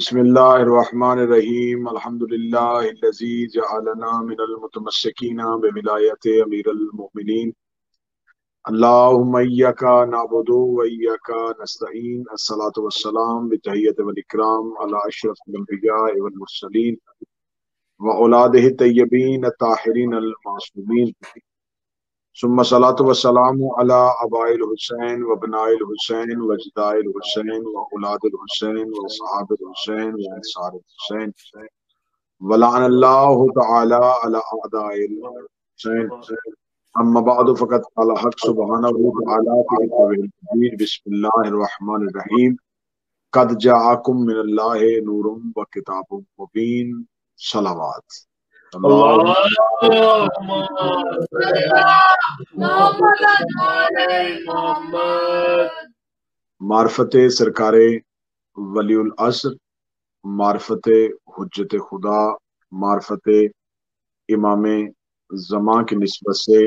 بسم اللہ الرحمن الرحیم الحمدللہ الذی جعلنا من المتمسکین بولایت امیر المؤمنین اللہم ایاک نعبد و ایاک نستعین الصلاۃ والسلام بتحیۃ والاکرام علی اشرف الانبیاء والمرسلین وأولادہ الطیبین الطاہرین المعصومین ثم الصلاۃ والسلام علی آباء الحسین وابناء الحسین واجداء الحسین واولاد الحسین وصحابۃ الحسین وانصار الحسین ولعن اللہ تعالی علی اعداء الحسین اما بعد فقد قال حق سبحانہ تعالی فی کتابہ المبین بسم اللہ الرحمن الرحیم قد جاءکم من اللہ نور وکتاب مبین صلوات معرفت سرکار ولی العصر، معرفت حجت خدا، معرفت امام زمان کی نسبت سے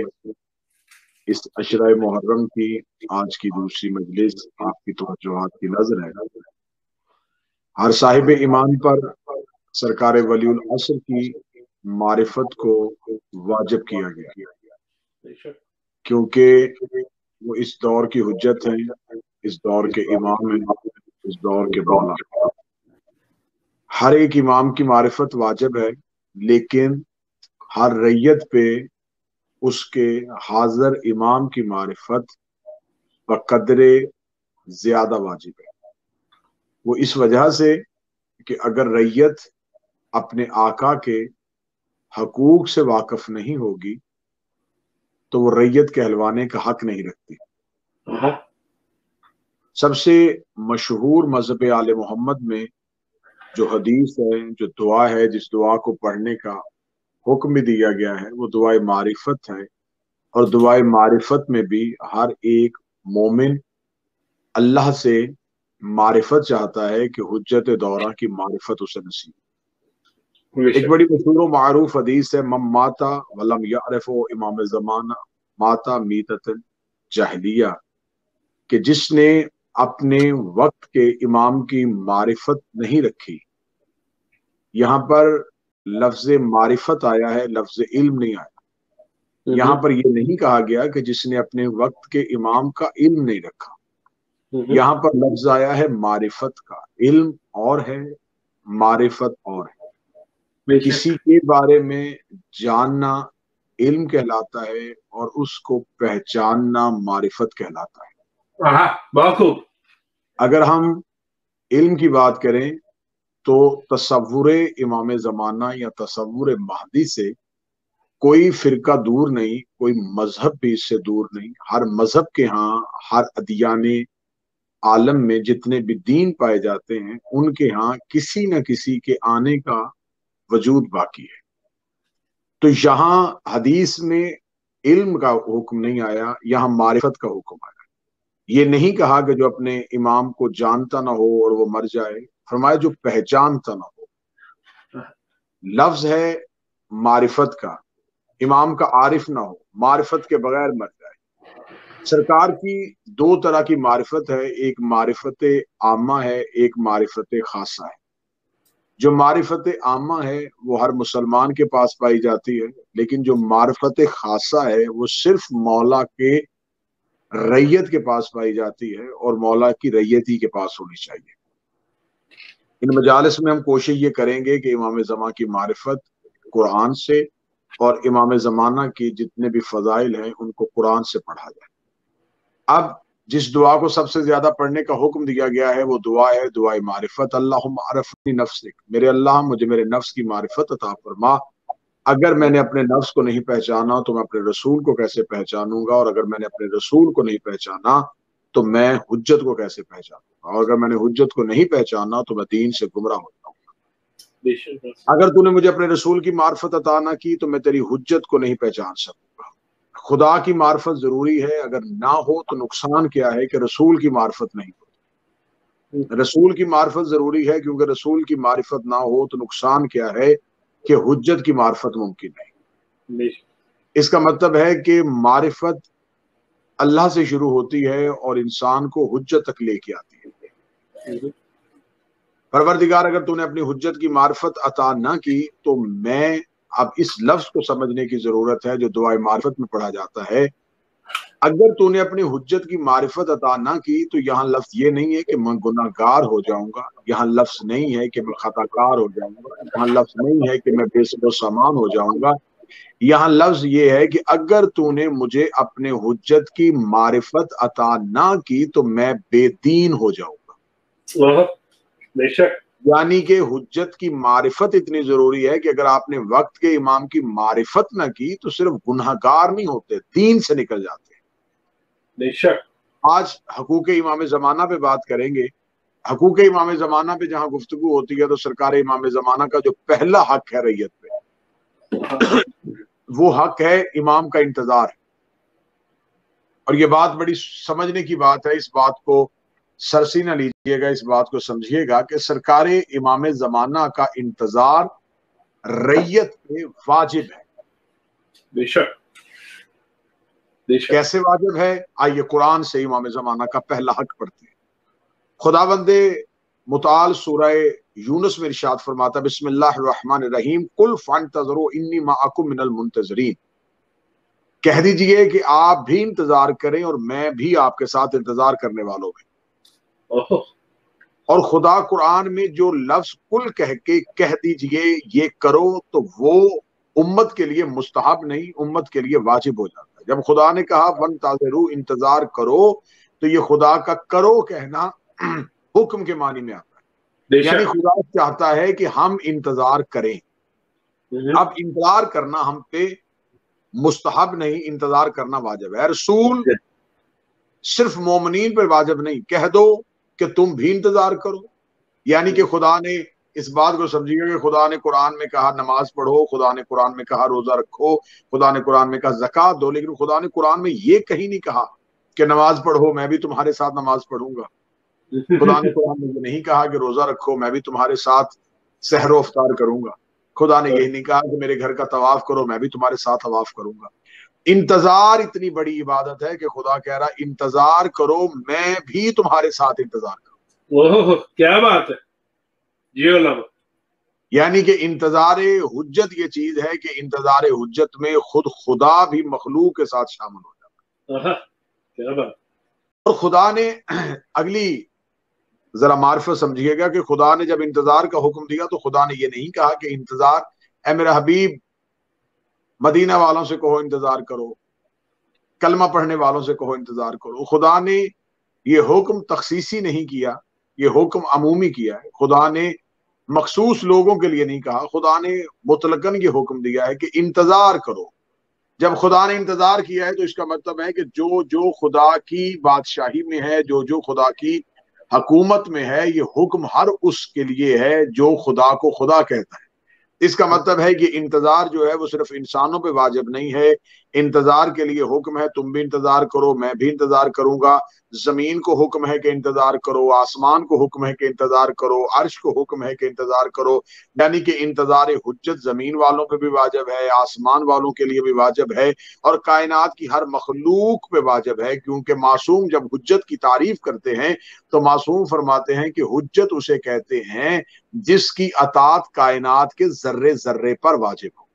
اس عشرہ محرم کی آج کی دوسری مجلس آپ کی توجہات کی نظر ہے۔ ہر صاحب ایمان پر سرکار ولی العصر کی معرفت کو واجب کیا گیا، کیونکہ وہ اس دور کی حجت ہیں، اس دور کے امام ہیں، اس دور کے مولا۔ ہر ایک امام کی معرفت واجب ہے، لیکن ہر ریت پہ اس کے حاضر امام کی معرفت بقدر زیادہ واجب ہے۔ وہ اس وجہ سے کہ اگر ریت اپنے آقا کے حقوق سے واقف نہیں ہوگی تو وہ ریت کہلوانے کا حق نہیں رکھتی۔ سب سے مشہور مذہب آل محمد میں جو حدیث ہے، جو دعا ہے، جس دعا کو پڑھنے کا حکم بھی دیا گیا ہے، وہ دعائے معرفت ہے۔ اور دعائے معرفت میں بھی ہر ایک مومن اللہ سے معرفت چاہتا ہے کہ حجت دورہ کی معرفت اسے نصیب۔ ایک بڑی مشہور و معروف حدیث ہے، من ماتا ولم یعرف امام زمانہ ماتا میتۃ جاہلیہ، کہ جس نے اپنے وقت کے امام کی معرفت نہیں رکھی۔ یہاں پر لفظ معرفت آیا ہے، لفظ علم نہیں آیا۔ یہاں پر یہ نہیں کہا گیا کہ جس نے اپنے وقت کے امام کا علم نہیں رکھا۔ یہاں پر لفظ آیا ہے معرفت کا۔ علم اور ہے، معرفت اور ہے۔ کسی کے بارے میں جاننا علم کہلاتا ہے اور اس کو پہچاننا معرفت کہلاتا ہے۔ اگر ہم علم کی بات کریں تو تصور امام زمانہ یا تصور مہدی سے کوئی فرقہ دور نہیں، کوئی مذہب بھی اس سے دور نہیں۔ ہر مذہب کے ہاں، ہر ادیان عالم میں جتنے بھی دین پائے جاتے ہیں، ان کے ہاں کسی نہ کسی کے آنے کا وجود باقی ہے۔ تو یہاں حدیث میں علم کا حکم نہیں آیا، یہاں معرفت کا حکم آیا۔ یہ نہیں کہا کہ جو اپنے امام کو جانتا نہ ہو اور وہ مر جائے، فرمایا جو پہچانتا نہ ہو۔ لفظ ہے معرفت کا، امام کا عارف نہ ہو، معرفت کے بغیر مر جائے۔ سرکار کی دو طرح کی معرفت ہے، ایک معرفت عامہ ہے، ایک معرفت خاصہ ہے۔ جو معرفت عامہ ہے وہ ہر مسلمان کے پاس پائی جاتی ہے، لیکن جو معرفت خاصہ ہے وہ صرف مولا کے ریت کے پاس پائی جاتی ہے، اور مولا کی ریت ہی کے پاس ہونی چاہیے۔ ان مجالس میں ہم کوشش یہ کریں گے کہ امام زمان کی معرفت قرآن سے اور امام زمانہ کی جتنے بھی فضائل ہیں ان کو قرآن سے پڑھا جائے۔ اب جس دعا کو سب سے زیادہ پڑھنے کا حکم دیا گیا ہے وہ دعا ہے دعائے معرفت۔ اللہم عرفنی نفسک، میرے اللہ مجھے میرے نفس کی معرفت عطا فرما۔ اگر میں نے اپنے نفس کو نہیں پہچانا تو میں اپنے رسول کو کیسے پہچانوں گا، اور اگر میں نے اپنے رسول کو نہیں پہچانا تو میں حجت کو کیسے پہچانوں گا، اور اگر میں نے حجت کو نہیں پہچانا تو میں دین سے گمراہ ہو جاؤں گا۔ اگر تو نے مجھے اپنے رسول کی معرفت عطا نہ کی تو میں تیری حجت کو نہیں پہچان سکوں گا۔ خدا کی معرفت ضروری ہے، اگر نہ ہو تو نقصان کیا ہے کہ رسول کی معرفت نہیں ہوتی۔ رسول کی معرفت ضروری ہے، کیونکہ رسول کی معرفت نہ ہو تو نقصان کیا ہے کہ حجت کی معرفت ممکن نہیں۔ اس کا مطلب ہے کہ معرفت اللہ سے شروع ہوتی ہے اور انسان کو حجت تک لے کے آتی ہے۔ پروردگار اگر تو نے اپنی حجت کی معرفت عطا نہ کی تو میں اب اس لفظ کو سمجھنے کی ضرورت ہے جو دعائے معرفت میں پڑھا جاتا ہے. اگر تو نے اپنی حجت کی معرفت عطا نہ کی تو یہاں لفظ یہ نہیں ہے کہ میں گناہ گار ہو جاؤں گا، یہاں لفظ نہیں ہے کہ میں خطا کار ہو جاؤں گا، یہاں لفظ نہیں ہے کہ میں بے سر و سامان ہو جاؤں گا. یہاں لفظ یہ ہے کہ اگر تو نے مجھے اپنے حجت کی معرفت عطا نہ کی تو میں بے دین ہو جاؤں گا. بے شک. یعنی کہ حجت کی معرفت اتنی ضروری ہے کہ اگر آپ نے وقت کے امام کی معرفت نہ کی تو صرف گناہ گار نہیں ہوتے، دین سے نکل جاتے. بے شک. آج حقوق امام زمانہ پہ بات کریں گے. حقوق امام زمانہ پہ جہاں گفتگو ہوتی ہے تو سرکار امام زمانہ کا جو پہلا حق ہے ریت پہ وہ حق ہے امام کا انتظار. اور یہ بات بڑی سمجھنے کی بات ہے، اس بات کو سرسی نہ لیجئے گا، اس بات کو سمجھیے گا کہ سرکار امام زمانہ کا انتظار ریت پہ واجب ہے. بے شک. کیسے واجب ہے؟ آئیے قرآن سے امام زمانہ کا پہلا حق پڑھتے ہیں. خداوند متعال سورہ یونس میں ارشاد فرماتا بسم اللہ الرحمن الرحیم قل فانتظروا انی معکم من المنتظرین. کہہ دیجئے کہ آپ بھی انتظار کریں اور میں بھی آپ کے ساتھ انتظار کرنے والوں میں. اور خدا قرآن میں جو لفظ کل کہہ کے کہہ دیجئے یہ کرو تو وہ امت کے لیے مستحب نہیں، امت کے لیے واجب ہو جاتا ہے. جب خدا نے کہا فانتظروا انتظار کرو تو یہ خدا کا کرو کہنا حکم کے معنی میں آتا ہے. یعنی خدا چاہتا ہے کہ ہم انتظار کریں. اب انتظار کرنا ہم پہ مستحب نہیں، انتظار کرنا واجب ہے. رسول صرف مومنین پر واجب نہیں، کہہ دو کہ تم بھی انتظار کرو. یعنی کہ خدا نے اس بات کو سمجھیے کہ خدا نے قرآن میں کہا نماز پڑھو، خدا نے قرآن میں کہا روزہ رکھو، خدا نے قرآن میں کہا زکوٰۃ دو، لیکن خدا نے قرآن میں یہ کہیں نہیں کہا کہ نماز پڑھو میں بھی تمہارے ساتھ نماز پڑھوں گا. خدا نے قرآن میں یہ نہیں کہا کہ روزہ رکھو میں بھی تمہارے ساتھ سحر و افطار کروں گا. خدا نے یہ نہیں کہا کہ میرے گھر کا طواف کرو میں بھی تمہارے ساتھ طواف کروں گا. انتظار اتنی بڑی عبادت ہے کہ خدا کہہ رہا انتظار کرو میں بھی تمہارے ساتھ انتظار کروں. کیا بات ہے جی علماء. یعنی کہ انتظار حجت یہ چیز ہے کہ انتظار حجت میں خود خدا بھی مخلوق کے ساتھ شامل ہو جاتا ہے. کیا بات. اور خدا نے اگلی ذرا معرفت سمجھیے گا کہ خدا نے جب انتظار کا حکم دیا تو خدا نے یہ نہیں کہا کہ انتظار اے میرا حبیب مدینہ والوں سے کہو انتظار کرو، کلمہ پڑھنے والوں سے کہو انتظار کرو. خدا نے یہ حکم تخصیصی نہیں کیا، یہ حکم عمومی کیا ہے. خدا نے مخصوص لوگوں کے لیے نہیں کہا، خدا نے مطلقاً یہ حکم دیا ہے کہ انتظار کرو. جب خدا نے انتظار کیا ہے تو اس کا مطلب ہے کہ جو جو خدا کی بادشاہی میں ہے، جو جو خدا کی حکومت میں ہے، یہ حکم ہر اس کے لیے ہے جو خدا کو خدا کہتا ہے. اس کا مطلب ہے کہ انتظار جو ہے وہ صرف انسانوں پہ واجب نہیں ہے، انتظار کے لیے حکم ہے تم بھی انتظار کرو میں بھی انتظار کروں گا. زمین کو حکم ہے کہ انتظار کرو، آسمان کو حکم ہے کہ انتظار کرو، عرش کو حکم ہے کہ انتظار کرو. یعنی کہ انتظار حجت زمین والوں پہ بھی واجب ہے، آسمان والوں کے لیے بھی واجب ہے، اور کائنات کی ہر مخلوق پہ واجب ہے. کیونکہ معصوم جب حجت کی تعریف کرتے ہیں تو معصوم فرماتے ہیں کہ حجت اسے کہتے ہیں جس کی اطاعت کائنات کے ذرے ذرے پر واجب ہو.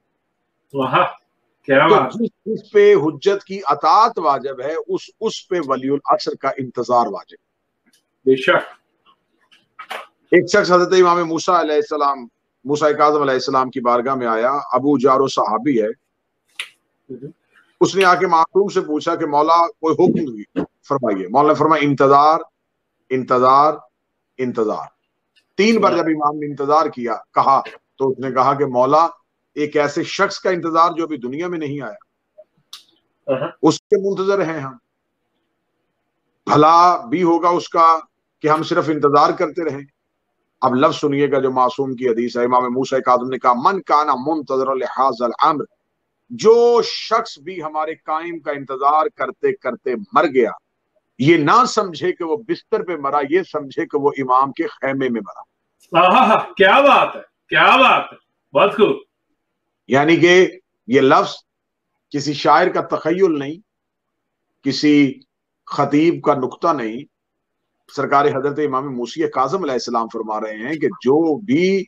تو جس پہ حجت کی اطاعت واجب ہے اس پہ ولی العصر کا انتظار واجب. بے شک. ایک شخص حضرت امام موسیٰ علیہ السلام، موسیٰ کاظم علیہ السلام کی بارگاہ میں آیا. ابو جارو صحابی ہے. اس نے آ کے معصوم سے پوچھا کہ مولا کوئی حکم فرمائیے. مولا نے فرمایا انتظار انتظار انتظار. 3 بار جب امام نے انتظار کیا کہا تو اس نے کہا کہ مولا ایک ایسے شخص کا انتظار جو ابھی دنیا میں نہیں آیا اس کے منتظر ہیں ہم. بھلا بھی ہوگا اس کا کہ ہم صرف انتظار کرتے رہیں. اب لفظ سنیے گا جو معصوم کی حدیث ہے. امام موسیٰ کاظم نے کہا من کانا منتظر لہذا الامر، جو شخص بھی ہمارے قائم کا انتظار کرتے کرتے مر گیا یہ نہ سمجھے کہ وہ بستر پہ مرا، یہ سمجھے کہ وہ امام کے خیمے میں مرا. کیا بات ہے کیا بات ہے. بہت خوب. یعنی کہ یہ لفظ کسی شاعر کا تخیل نہیں، کسی خطیب کا نکتہ نہیں، سرکار حضرت امام موسی کاظم علیہ السلام فرما رہے ہیں کہ جو بھی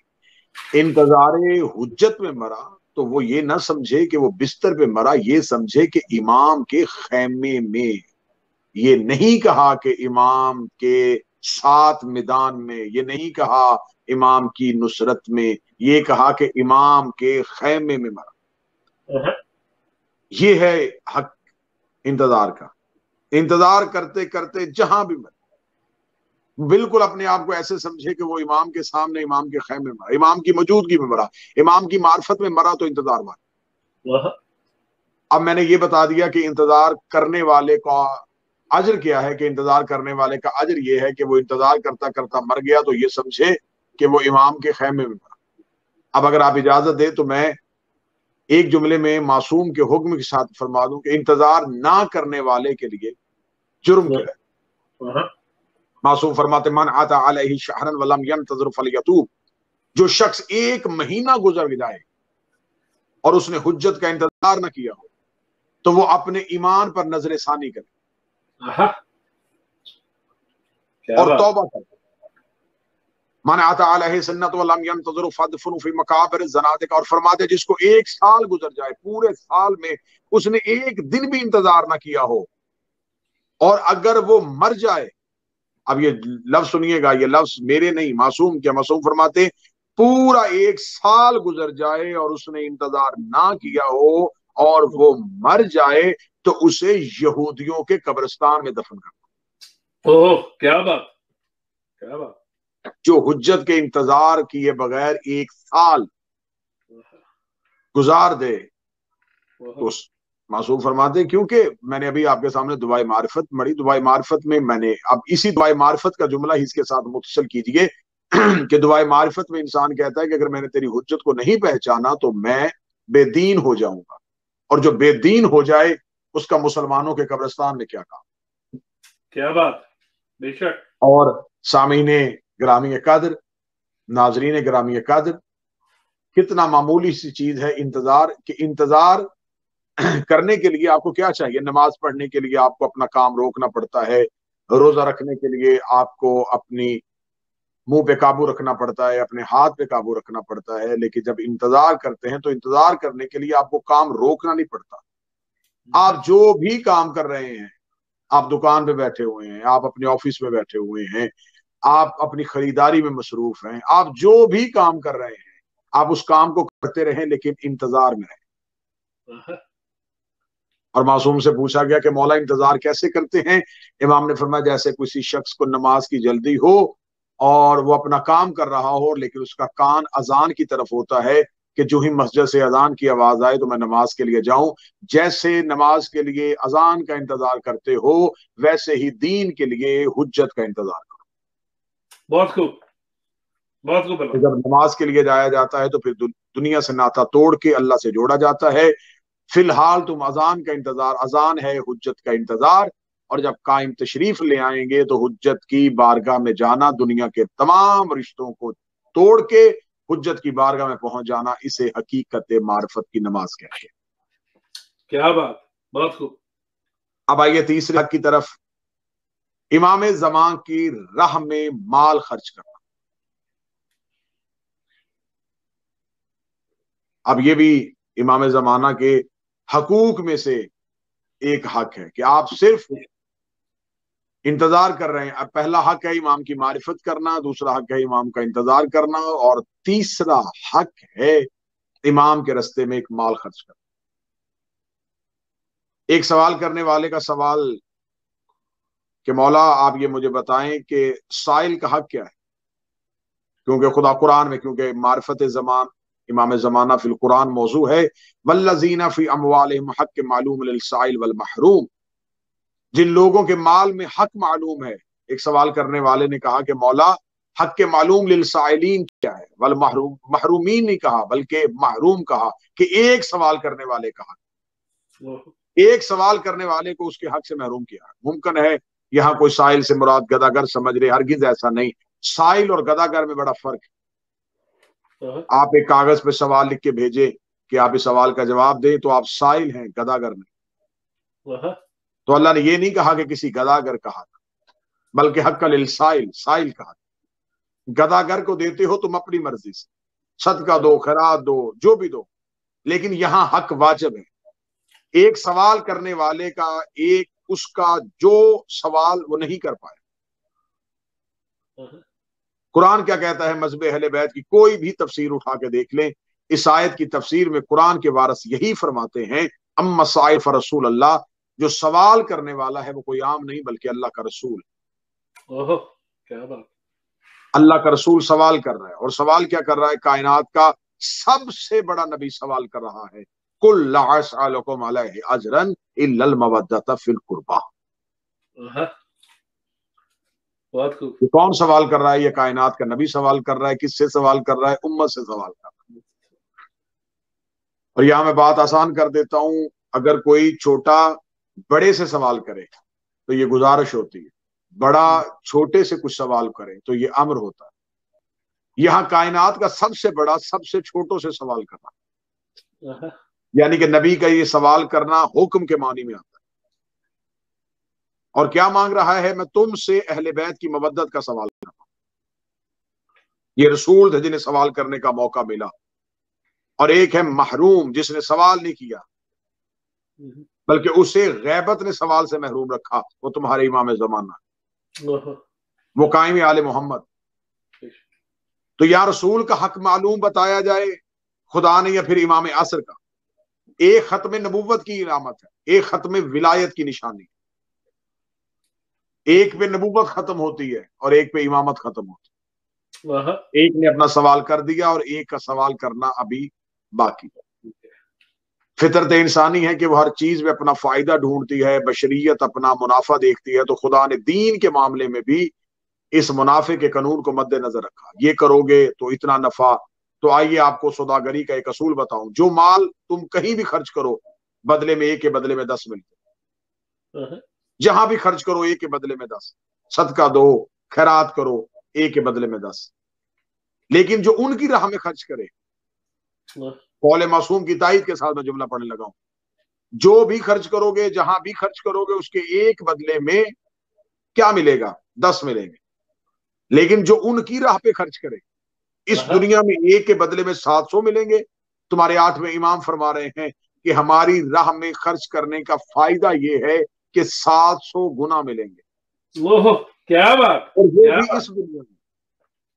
انتظار حجت میں مرا تو وہ یہ نہ سمجھے کہ وہ بستر پہ مرا، یہ سمجھے کہ امام کے خیمے میں۔ یہ نہیں کہا کہ امام کے ساتھ میدان میں، یہ نہیں کہا امام کی نصرت میں، یہ کہا کہ امام کے خیمے میں مرا۔ یہ ہے حق انتظار کا۔ انتظار کرتے کرتے جہاں بھی مرا، بالکل اپنے آپ کو ایسے سمجھے کہ وہ امام کے سامنے، امام کے خیمے میں مرا، امام کی موجودگی میں مرا، امام کی معرفت میں مرا تو انتظار مرا۔ اب میں نے یہ بتا دیا کہ انتظار کرنے والے کا اجر کیا ہے، کہ انتظار کرنے والے کا اجر یہ ہے کہ وہ انتظار کرتا کرتا مر گیا تو یہ سمجھے کہ وہ امام کے خیمے میں مرا۔ اب اگر آپ اجازت دیں تو میں ایک جملے میں معصوم کے حکم کے ساتھ فرما دوں کہ انتظار نہ کرنے والے کے لیے جرم کیا ہے۔ معصوم فرماتے من عطا علیہ شہرا ولم ينتظر فلیتوب، جو شخص ایک مہینہ گزر جائے اور اس نے حجت کا انتظار نہ کیا ہو تو وہ اپنے ایمان پر نظر ثانی کرے اور توبہ کرے۔ من عطا علیہ سنت ولم ينتظر فدفن فی مقابر الزنادقہ، اور فرماتے جس کو ایک سال گزر جائے، پورے سال میں اس نے ایک دن بھی انتظار نہ کیا ہو اور اگر وہ مر جائے، اب یہ لفظ سنیے گا، یہ لفظ میرے نہیں، معصوم کیا، معصوم فرماتے پورا ایک سال گزر جائے اور اس نے انتظار نہ کیا ہو اور وہ مر جائے تو اسے یہودیوں کے قبرستان میں دفن کرنا۔ اوہ کیا بات، کیا بات۔ جو حجت کے انتظار کیے بغیر ایک سال گزار دے تو معصوم فرماتے، کیونکہ میں نے ابھی آپ کے سامنے دعائے معرفت پڑھی، دعائے معرفت میں میں نے اب اسی دعائے معرفت کا جملہ ہی اس کے ساتھ متصل کیجئے کہ دعائے معرفت میں انسان کہتا ہے کہ اگر میں نے تیری حجت کو نہیں پہچانا تو میں بے دین ہو جاؤں گا، اور جو بے دین ہو جائے اس کا مسلمانوں کے قبرستان میں کیا کام۔ کیا بات، بے شک۔ اور سامعین گرامی قدر، ناظرین گرامی قدر، کتنا معمولی سی چیز ہے انتظار، کہ انتظار کرنے کے لیے آپ کو کیا چاہیے؟ نماز پڑھنے کے لیے آپ کو اپنا کام روکنا پڑتا ہے، روزہ رکھنے کے لیے آپ کو اپنی منہ پہ قابو رکھنا پڑتا ہے، اپنے ہاتھ پہ قابو رکھنا پڑتا ہے، لیکن جب انتظار کرتے ہیں تو انتظار کرنے کے لیے آپ کو کام روکنا نہیں پڑتا۔ آپ جو بھی کام کر رہے ہیں، آپ دکان پہ بیٹھے ہوئے ہیں، آپ اپنے آفس میں بیٹھے ہوئے ہیں، آپ اپنی خریداری میں مصروف ہیں، آپ جو بھی کام کر رہے ہیں آپ اس کام کو کرتے رہیں لیکن انتظار میں رہیں۔ اور معصوم سے پوچھا گیا کہ مولا انتظار کیسے کرتے ہیں؟ امام نے فرمایا جیسے کسی شخص کو نماز کی جلدی ہو اور وہ اپنا کام کر رہا ہو لیکن اس کا کان اذان کی طرف ہوتا ہے کہ جو ہی مسجد سے اذان کی آواز آئے تو میں نماز کے لیے جاؤں، جیسے نماز کے لیے اذان کا انتظار کرتے ہو ویسے ہی دین کے لیے حجت کا انتظار کرو۔ بہت خوب، بہت خوب۔ جب نماز کے لیے جایا جاتا ہے تو پھر دنیا سے ناتا توڑ کے اللہ سے جوڑا جاتا ہے۔ فی الحال تم اذان کا انتظار، اذان ہے حجت کا انتظار، اور جب قائم تشریف لے آئیں گے تو حجت کی بارگاہ میں جانا، دنیا کے تمام رشتوں کو توڑ کے حجت کی بارگاہ میں پہنچ جانا، اسے حقیقت معرفت کی نماز کہتے ہیں۔ کیا بات، بہت خوب۔ اب آئیے تیسرے حق کی طرف، امام زمان کی راہ میں مال خرچ کرنا۔ اب یہ بھی امام زمانہ کے حقوق میں سے ایک حق ہے کہ آپ صرف انتظار کر رہے ہیں۔ اب پہلا حق ہے امام کی معرفت کرنا، دوسرا حق ہے امام کا انتظار کرنا، اور تیسرا حق ہے امام کے راستے میں ایک مال خرچ کرنا۔ ایک سوال کرنے والے کا سوال کہ مولا آپ یہ مجھے بتائیں کہ سائل کا حق کیا ہے، کیونکہ خدا قرآن میں، کیونکہ معرفت زمان امام زمانہ فی القرآن موضوع ہے، والذین فی اموالہم حق معلوم للسائل والمحروم، جن لوگوں کے مال میں حق معلوم ہے۔ ایک سوال کرنے والے نے کہا کہ مولا حق کے معلوم للسائلین کیا ہے؟ والمحروم، محرومین نہیں کہا بلکہ محروم کہا، کہ ایک سوال کرنے والے کا حق، ایک سوال کرنے والے کو اس کے حق سے محروم کیا ہے۔ ممکن ہے یہاں کوئی سائل سے مراد گداگر سمجھ رہے، ہرگز ایسا نہیں۔ سائل اور گداگر میں بڑا فرق ہے۔ آپ ایک کاغذ پہ سوال لکھ کے بھیجے کہ آپ اس سوال کا جواب دیں تو آپ سائل ہیں، گداگر نہیں۔ تو اللہ نے یہ نہیں کہا کہ کسی گداگر کا حق، بلکہ حق للسائل، سائل کا حق گداگر کو دیتے ہو تم اپنی مرضی سے، صدقہ دو، خیرات دو، جو بھی دو، لیکن یہاں حق واجب ہے۔ ایک سوال کرنے والے کا، ایک اس کا جو سوال وہ نہیں کر پایا۔ قرآن کیا کہتا ہے مذہب اہل بیت کی؟ کوئی بھی تفسیر اٹھا کے دیکھ لیں، اس آیت کی تفسیر میں قرآن کے وارث یہی فرماتے ہیں، اما السائل فرسول اللہ، جو سوال کرنے والا ہے وہ کوئی عام نہیں بلکہ اللہ کا رسول ہے۔ کیا بات، اللہ کا رسول سوال کر رہا ہے، اور سوال کیا کر رہا ہے؟ کائنات کا سب سے بڑا نبی سوال کر رہا ہے، قل لا اسألکم علیہ اجرا الا المودۃ فی القربہ۔ بہت خوب۔ یہ کون سوال کر رہا ہے؟ یہ کائنات کا نبی سوال کر رہا ہے۔ کس سے سوال کر رہا ہے؟ امت سے سوال کر رہا ہے۔ اور یہاں میں بات آسان کر دیتا ہوں، اگر کوئی چھوٹا بڑے سے سوال کرے تو یہ گزارش ہوتی ہے، بڑا چھوٹے سے کچھ سوال کرے تو یہ امر ہوتا ہے۔ یہاں کائنات کا سب سے بڑا سب سے چھوٹوں سے سوال کرنا، یعنی کہ نبی کا یہ سوال کرنا حکم کے معنی میں آتا ہے۔ اور کیا مانگ رہا ہے؟ میں تم سے اہل بیت کی مودت کا سوال کر رہا ہوں۔ یہ رسول تھے جنہیں سوال کرنے کا موقع ملا، اور ایک ہے محروم جس نے سوال نہیں کیا بلکہ اسے غیبت نے سوال سے محروم رکھا، وہ تمہارے امام زمانہ، وہ قائم آل محمد۔ تو یا رسول کا حق معلوم بتایا جائے خدا نے، یا پھر امام عصر کا؟ ایک ختم نبوت کی علامت ہے، ایک ختم ولایت کی نشانی ہے۔ ایک پہ نبوت ختم ہوتی ہے اور ایک پہ امامت ختم ہوتی ہے۔ ایک نے اپنا سوال کر دیا اور ایک کا سوال کرنا ابھی باقی ہے۔ فطرت انسانی ہے کہ وہ ہر چیز میں اپنا فائدہ ڈھونڈتی ہے، بشریت اپنا منافع دیکھتی ہے، تو خدا نے دین کے معاملے میں بھی اس منافع کے قانون کو مد نظر رکھا۔ یہ کرو گے تو اتنا نفع۔ تو آئیے آپ کو سوداگری کا ایک اصول بتاؤں، جو مال تم کہیں بھی خرچ کرو بدلے میں ایک کے بدلے میں 10 ملتے، جہاں بھی خرچ کرو ایک کے بدلے میں 10، صدقہ دو، خیرات کرو، ایک کے بدلے میں 10۔ لیکن جو ان کی راہ میں خرچ کرے، قول معصوم کی تائید کے ساتھ میں جملہ پڑھنے لگا ہوں، جو بھی خرچ کرو گے، جہاں بھی خرچ کرو گے، اس کے ایک بدلے میں کیا ملے گا؟ 10 ملیں گے۔ لیکن جو ان کی راہ پہ خرچ کرے، اس دنیا میں ایک کے بدلے میں 700 ملیں گے۔ تمہارے 8ویں امام فرما رہے ہیں کہ ہماری راہ میں خرچ کرنے کا فائدہ یہ ہے کہ 700 گنا ملیں گے۔ کیا بات، اور وہ بھی اس دنیا میں۔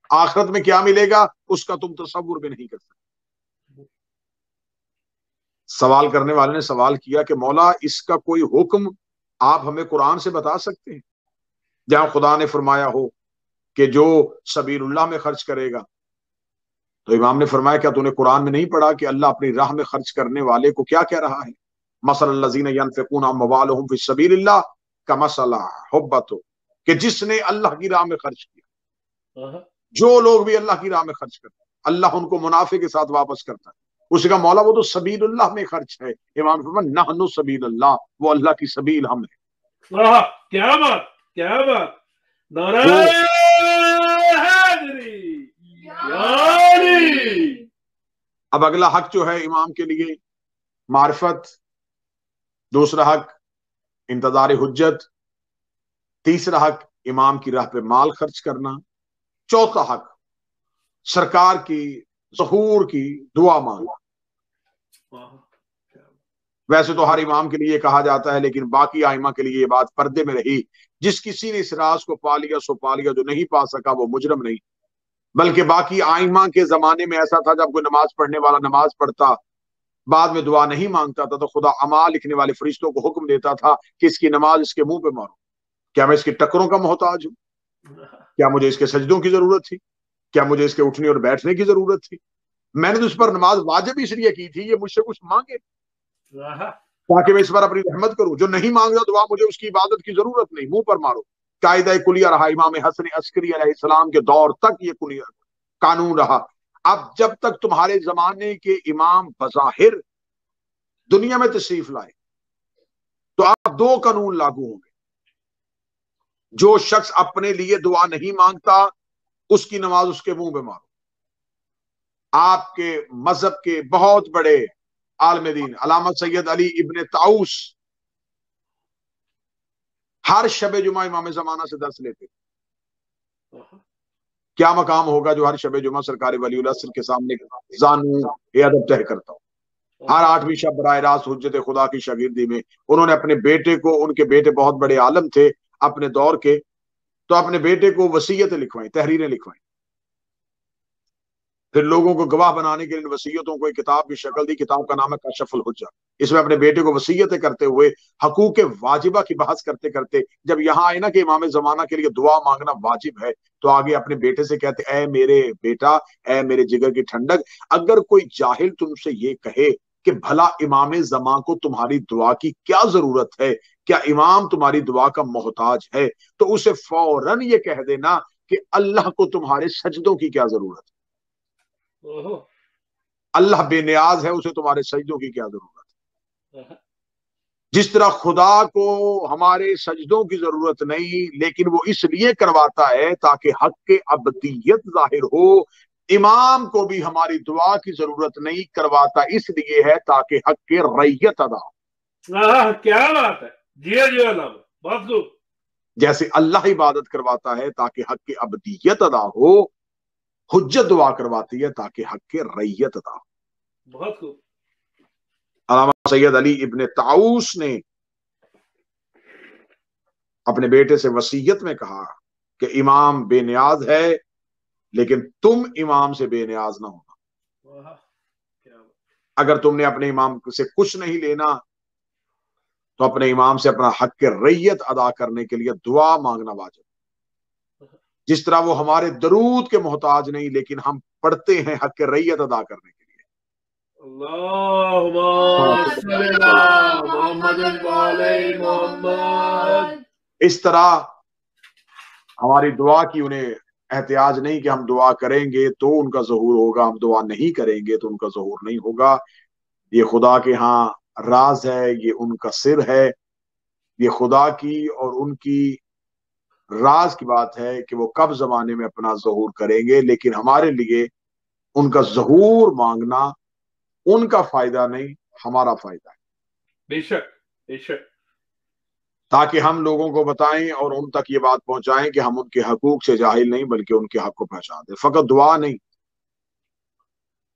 آخرت میں کیا ملے گا اس کا تم تصور بھی نہیں کر سکتے۔ سوال کرنے والے نے سوال کیا کہ مولا اس کا کوئی حکم آپ ہمیں قرآن سے بتا سکتے ہیں جہاں خدا نے فرمایا ہو کہ جو سبیل اللہ میں خرچ کرے گا؟ تو امام نے فرمایا کیا تو نے قرآن میں نہیں پڑھا کہ اللہ اپنی راہ میں خرچ کرنے والے کو کیا کہہ رہا ہے؟ مثل الذین ینفقون اموالهم فی سبیل اللہ کمثل حبۃ، کہ جس نے اللہ کی راہ میں خرچ کیا، جو لوگ بھی اللہ کی راہ میں خرچ کرتے ہیں اللہ ان کو منافع کے ساتھ واپس کرتا ہے۔ اس کا مولا وہ تو سبیل اللہ میں خرچ ہے۔ امام نے فرمایا نحن سبیل اللہ، وہ اللہ کی سبیل ہم ہیں۔ کیا بات، کیا بات، نعرہ حیدری۔ اب اگلا حق جو ہے امام کے لیے معرفت، دوسرا حق انتظار حجت، تیسرا حق امام کی راہ پہ مال خرچ کرنا، چوتھا حق سرکار کی ظہور کی دعا مانگنا۔ ویسے تو ہر امام کے لیے کہا جاتا ہے، لیکن باقی ائمہ کے لیے یہ بات پردے میں رہی۔ جس کسی نے اس راز کو پا لیا سو پا لیا، جو نہیں پا سکا وہ مجرم نہیں۔ بلکہ باقی ائمہ کے زمانے میں ایسا تھا، جب کوئی نماز پڑھنے والا نماز پڑھتا بعد میں دعا نہیں مانگتا تھا تو خدا اعمال لکھنے والے فرشتوں کو حکم دیتا تھا کہ اس کی نماز اس کے منہ پہ مارو۔ کیا میں اس کے ٹکروں کا محتاج ہوں؟ کیا مجھے اس کے سجدوں کی ضرورت تھی؟ کیا مجھے اس کے اٹھنے اور بیٹھنے کی ضرورت تھی؟ میں نے تو اس پر نماز واجب اس لیے کی تھی یہ مجھ سے کچھ مانگے تاکہ میں اس پر اپنی رحمت کروں۔ جو نہیں مانگتا دعا مجھے اس کی عبادت کی ضرورت نہیں، منہ پر مارو۔ قاعدہ کلیہ رہا امام حسن عسکری علیہ السلام کے دور تک، یہ کلیہ قانون رہا۔ اب جب تک تمہارے زمانے کے امام بظاہر دنیا میں تشریف لائے تو اب 2 قانون لاگو ہوں گے۔ جو شخص اپنے لیے دعا نہیں مانگتا اس کی نماز اس کے منہ پہ مارو۔ آپ کے مذہب کے بہت بڑے عالم دین علامہ سید علی ابن طاؤس ہر شب جمعہ امام زمانہ سے درس لیتے. کیا مقام ہوگا جو ہر شب جمعہ سرکار ولی العصر کے سامنے زانو یہ ادب طے کرتا ہو. ہر 8ویں شب براہ راست حجت خدا کی شاگردی میں انہوں نے اپنے بیٹے کو، ان کے بیٹے بہت بڑے عالم تھے اپنے دور کے، تو اپنے بیٹے کو وصیتیں لکھوائیں، تحریریں لکھوائیں. پھر لوگوں کو گواہ بنانے کے لیے وصیتوں کو ایک کتاب کی شکل دی. کتاب کا نام ہے کشف الحجہ. اس میں اپنے بیٹے کو وصیتیں کرتے ہوئے حقوق واجبہ کی بحث کرتے کرتے جب یہاں آئے نا کہ امام زمانہ کے لیے دعا مانگنا واجب ہے، تو آگے اپنے بیٹے سے کہتے اے میرے بیٹا، اے میرے جگر کی ٹھنڈک، اگر کوئی جاہل تم سے یہ کہے کہ بھلا امام زمان کو تمہاری دعا کی کیا ضرورت ہے، کیا امام تمہاری دعا کا محتاج ہے، تو اسے فوراً یہ کہہ دینا کہ اللہ کو تمہارے سجدوں کی کیا ضرورت ہے. اللہ بے نیاز ہے، اسے تمہارے سجدوں کی کیا ضرورت ہے. جس طرح خدا کو ہمارے سجدوں کی ضرورت نہیں، لیکن وہ اس لیے کرواتا ہے تاکہ حق کے ابدیت ظاہر ہو. امام کو بھی ہماری دعا کی ضرورت نہیں، کرواتا اس لیے ہے تاکہ حق کے ریت ادا ہو. کیا بات ہے. جی جی علامہ بہت خوب. جیسے اللہ عبادت کرواتا ہے تاکہ حق کی ابدیت ادا ہو، حجت دعا کرواتی ہے تاکہ حق کے ریت ادا ہو. بہت خوب. علامہ سید علی ابن طاؤس نے اپنے بیٹے سے وصیت میں کہا کہ امام بے نیاز ہے، لیکن تم امام سے بے نیاز نہ ہونا. اگر تم نے اپنے امام سے کچھ نہیں لینا تو اپنے امام سے اپنا حق کے ریت ادا کرنے کے لیے دعا مانگنا واجب. جس طرح وہ ہمارے درود کے محتاج نہیں، لیکن ہم پڑھتے ہیں حق کے ریت ادا کرنے کے لیے. اس طرح ہماری دعا کی انہیں احتیاج نہیں کہ ہم دعا کریں گے تو ان کا ظہور ہوگا، ہم دعا نہیں کریں گے تو ان کا ظہور نہیں ہوگا. یہ خدا کے ہاں راز ہے، یہ ان کا سر ہے. یہ خدا کی اور ان کی راز کی بات ہے کہ وہ کب زمانے میں اپنا ظہور کریں گے، لیکن ہمارے لیے ان کا ظہور مانگنا ان کا فائدہ نہیں، ہمارا فائدہ ہے. بے شک بے شک. تاکہ ہم لوگوں کو بتائیں اور ان تک یہ بات پہنچائیں کہ ہم ان کے حقوق سے جاہل نہیں بلکہ ان کے حق کو پہچان دیں. فقط دعا نہیں،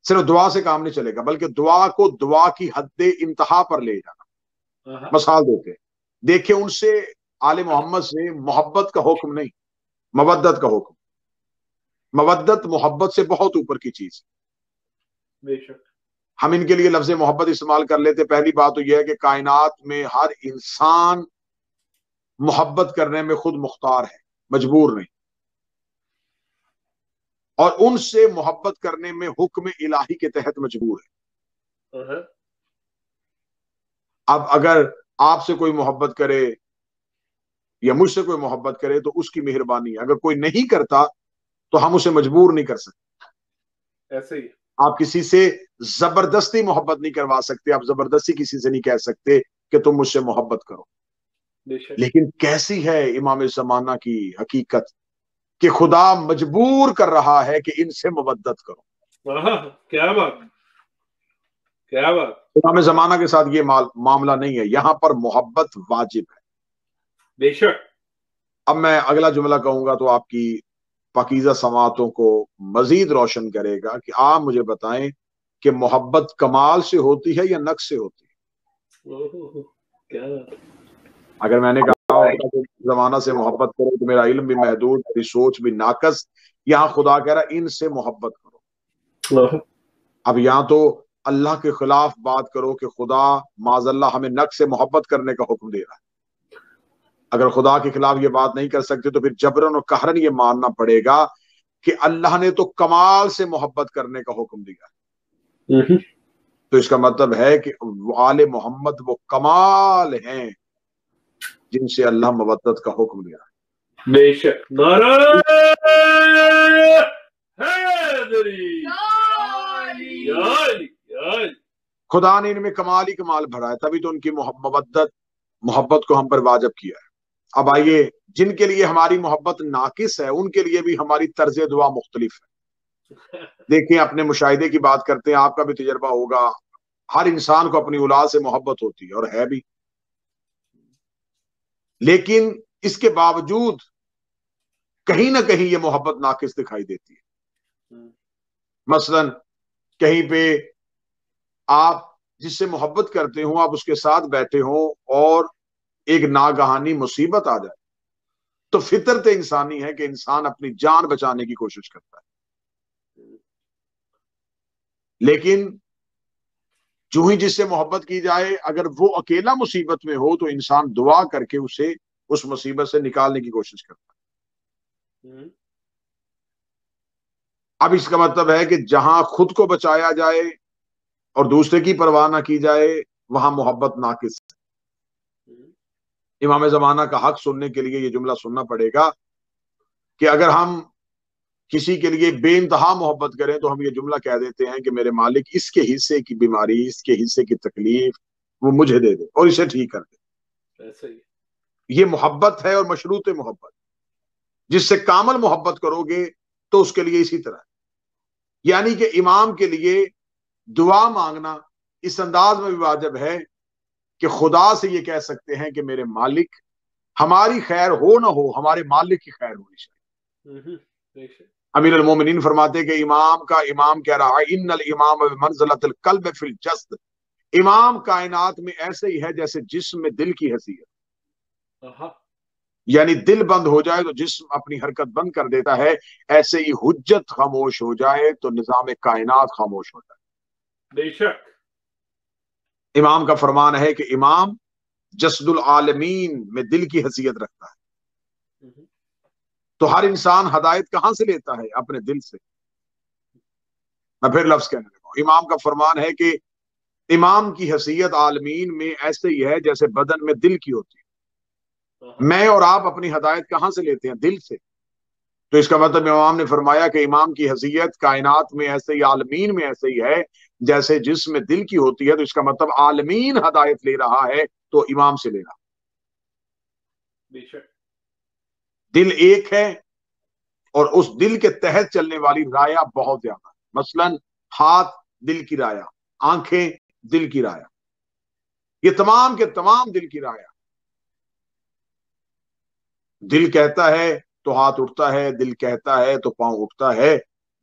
صرف دعا سے کام نہیں چلے گا، بلکہ دعا کو دعا کی حد انتہا پر لے جانا. مثال دیتے دیکھیں ان سے آل محمد سے محبت کا حکم نہیں، مودت کا حکم. مودت محبت سے بہت اوپر کی چیز. بے شک. ہم ان کے لیے لفظ محبت استعمال کر لیتے. پہلی بات تو یہ ہے کہ کائنات میں ہر انسان محبت کرنے میں خود مختار ہے، مجبور نہیں، اور ان سے محبت کرنے میں حکم الہی کے تحت مجبور ہے. اب اگر آپ سے کوئی محبت کرے یا مجھ سے کوئی محبت کرے تو اس کی مہربانی ہے. اگر کوئی نہیں کرتا تو ہم اسے مجبور نہیں کر سکتے. ایسے ہی آپ کسی سے زبردستی محبت نہیں کروا سکتے، آپ زبردستی کسی سے نہیں کہہ سکتے کہ تم مجھ سے محبت کرو. لیکن کیسی ہے امام زمانہ کی حقیقت کہ خدا مجبور کر رہا ہے کہ ان سے مودت کرو. کیا بات کیا بات. امام زمانہ کے ساتھ یہ معاملہ نہیں ہے، یہاں پر محبت واجب ہے. بے شک. اب میں اگلا جملہ کہوں گا تو آپ کی پاکیزہ سماعتوں کو مزید روشن کرے گا کہ آپ مجھے بتائیں کہ محبت کمال سے ہوتی ہے یا نقص سے ہوتی ہے. اگر میں نے کہا کہ زمانہ سے محبت کرو تو میرا علم بھی محدود، میری سوچ بھی ناقص، یہاں خدا کہہ رہا ان سے محبت کرو. اب یہاں تو اللہ کے خلاف بات کرو کہ خدا معاذ اللہ ہمیں نقص سے محبت کرنے کا حکم دے رہا ہے. اگر خدا کے خلاف یہ بات نہیں کر سکتے تو پھر جبرن اور قہرن یہ ماننا پڑے گا کہ اللہ نے تو کمال سے محبت کرنے کا حکم دیا. تو اس کا مطلب ہے کہ آل محمد وہ کمال ہیں جن سے اللہ مودت کا حکم دیا ہے. بے شک. خدا نے ان میں کمال ہی کمال بھرا ہے، تبھی تو ان کی محبت کو ہم پر واجب کیا ہے. اب آئیے جن کے لیے ہماری محبت ناقص ہے ان کے لیے بھی ہماری طرز دعا مختلف ہے. دیکھیں اپنے مشاہدے کی بات کرتے ہیں، آپ کا بھی تجربہ ہوگا، ہر انسان کو اپنی اولاد سے محبت ہوتی ہے اور ہے بھی. لیکن اس کے باوجود کہیں نہ کہیں یہ محبت ناقص دکھائی دیتی ہے۔ مثلا کہیں پہ آپ جس سے محبت کرتے ہوں، آپ اس کے ساتھ بیٹھے ہوں اور ایک ناگہانی مصیبت آ جائے تو فطرت انسانی ہے کہ انسان اپنی جان بچانے کی کوشش کرتا ہے، لیکن جو ہی جس سے محبت کی جائے اگر وہ اکیلا مصیبت میں ہو تو انسان دعا کر کے اسے اس مصیبت سے نکالنے کی کوشش کرتا ہے۔ اب اس کا مطلب ہے کہ جہاں خود کو بچایا جائے اور دوسرے کی پرواہ نہ کی جائے وہاں محبت ناقص ہے۔ امام زمانہ کا حق سننے کے لیے یہ جملہ سننا پڑے گا کہ اگر ہم کسی کے لیے بے انتہا محبت کریں تو ہم یہ جملہ کہہ دیتے ہیں کہ میرے مالک اس کے حصے کی بیماری، اس کے حصے کی تکلیف وہ مجھے دے دے اور اسے ٹھیک کر دے۔ یہ محبت ہے اور مشروط محبت، جس سے کامل محبت کرو گے تو اس کے لیے اسی طرح ہے۔ یعنی کہ امام کے لیے دعا مانگنا اس انداز میں بھی واجب ہے کہ خدا سے یہ کہہ سکتے ہیں کہ میرے مالک ہماری خیر ہو نہ ہو ہمارے مالک کی خیر ہونی چاہیے۔ امیر المومنین فرماتے کہ امام کہہ رہا ہے ان الامام بمنزلۃ القلب فی الجسد، امام کائنات میں ایسے ہی ہے جیسے جسم میں دل کی حیثیت، یعنی دل بند ہو جائے تو جسم اپنی حرکت بند کر دیتا ہے، ایسے ہی حجت خاموش ہو جائے تو نظام کائنات خاموش ہو جائے۔ بے شک امام کا فرمان ہے کہ امام جسد العالمین میں دل کی حیثیت رکھتا ہے، تو ہر انسان ہدایت کہاں سے لیتا ہے؟ اپنے دل سے۔ میں پھر لفظ کہنے لگا ہوں، امام کا فرمان ہے کہ امام کی حیثیت عالمین میں ایسے ہی ہے جیسے بدن میں دل کی ہوتی ہے۔ میں اور آپ اپنی ہدایت کہاں سے لیتے ہیں؟ دل سے۔ تو اس کا مطلب امام نے فرمایا کہ امام کی حیثیت کائنات میں ایسے ہی عالمین میں ایسے ہی ہے جیسے جس میں دل کی ہوتی ہے، تو اس کا مطلب عالمین ہدایت لے رہا ہے تو امام سے لے رہا۔ دل ایک ہے اور اس دل کے تحت چلنے والی رایا بہت زیادہ ہے، مثلا ہاتھ دل کی رایا، آنکھیں دل کی رایا، یہ تمام کے تمام دل کی رایا۔ دل کہتا ہے تو ہاتھ اٹھتا ہے، دل کہتا ہے تو پاؤں اٹھتا ہے۔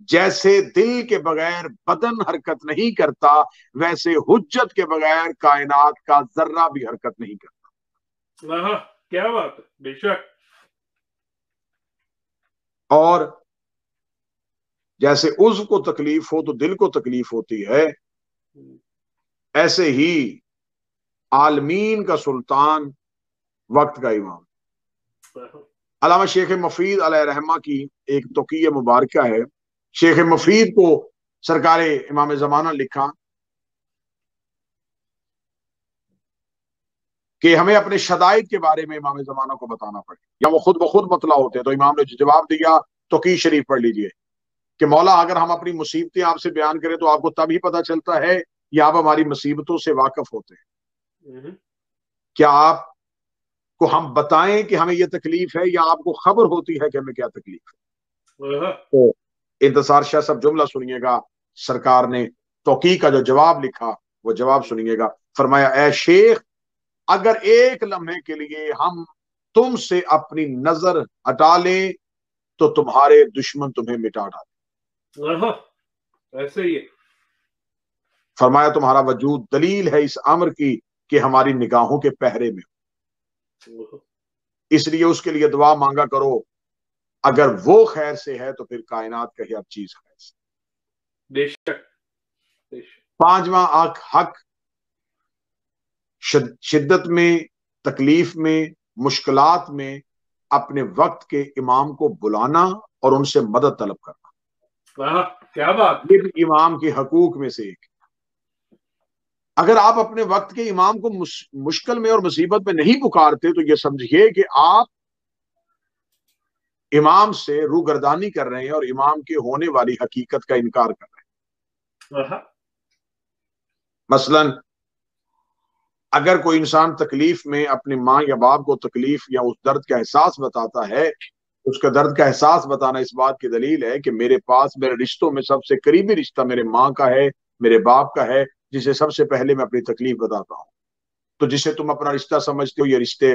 جیسے دل کے بغیر بدن حرکت نہیں کرتا ویسے حجت کے بغیر کائنات کا ذرہ بھی حرکت نہیں کرتا۔ کیا بات ہے، بے شک۔ اور جیسے عضو کو تکلیف ہو تو دل کو تکلیف ہوتی ہے، ایسے ہی عالمین کا سلطان وقت کا امام۔ علامہ شیخ مفید علیہ رحمہ کی ایک توقیہ مبارکہ ہے، شیخ مفید کو سرکار امام زمانہ لکھا کہ ہمیں اپنے شدائد کے بارے میں امام زمانہ کو بتانا پڑے، یا وہ خود بخود مطلع ہوتے، تو امام نے جواب دیا توقیہ شریف پڑھ لیجئے کہ مولا اگر ہم اپنی مصیبتیں آپ سے بیان کریں تو آپ کو تب ہی پتہ چلتا ہے یا آپ ہماری مصیبتوں سے واقف ہوتے ہیں؟ کیا آپ کو ہم بتائیں کہ ہمیں یہ تکلیف ہے یا آپ کو خبر ہوتی ہے کہ ہمیں کیا تکلیف ہے؟ تو انتصار شاہ صاحب جملہ سنیے گا، سرکار نے توقیع کا جو جواب لکھا وہ جواب سنیے گا۔ فرمایا اے شیخ اگر ایک لمحے کے لیے ہم تم سے اپنی نظر ہٹا لیں تو تمہارے دشمن تمہیں مٹا ڈالیں۔ ایسے ہی فرمایا تمہارا وجود دلیل ہے اس امر کی کہ ہماری نگاہوں کے پہرے میں ہو، اس لیے اس کے لیے دعا مانگا کرو، اگر وہ خیر سے ہے تو پھر کائنات کا ہر چیز خیر سے۔ بے شک۔ پانچواں حق شدت میں، تکلیف میں، مشکلات میں اپنے وقت کے امام کو بلانا اور ان سے مدد طلب کرنا۔ کیا بات، یہ بھی امام کے حقوق میں سے ایک ہے۔ اگر آپ اپنے وقت کے امام کو مشکل میں اور مصیبت میں نہیں پکارتے تو یہ سمجھیے کہ آپ امام سے روگردانی کر رہے ہیں اور امام کے ہونے والی حقیقت کا انکار کر رہے ہیں۔ مثلا اگر کوئی انسان تکلیف میں اپنی ماں یا باپ کو تکلیف یا اس درد کا احساس بتاتا ہے، اس کا درد کا احساس بتانا اس بات کی دلیل ہے کہ میرے پاس میرے رشتوں میں سب سے قریبی رشتہ میرے ماں کا ہے، میرے باپ کا ہے، جسے سب سے پہلے میں اپنی تکلیف بتاتا ہوں۔ تو جسے تم اپنا رشتہ سمجھتے ہو یہ رشتے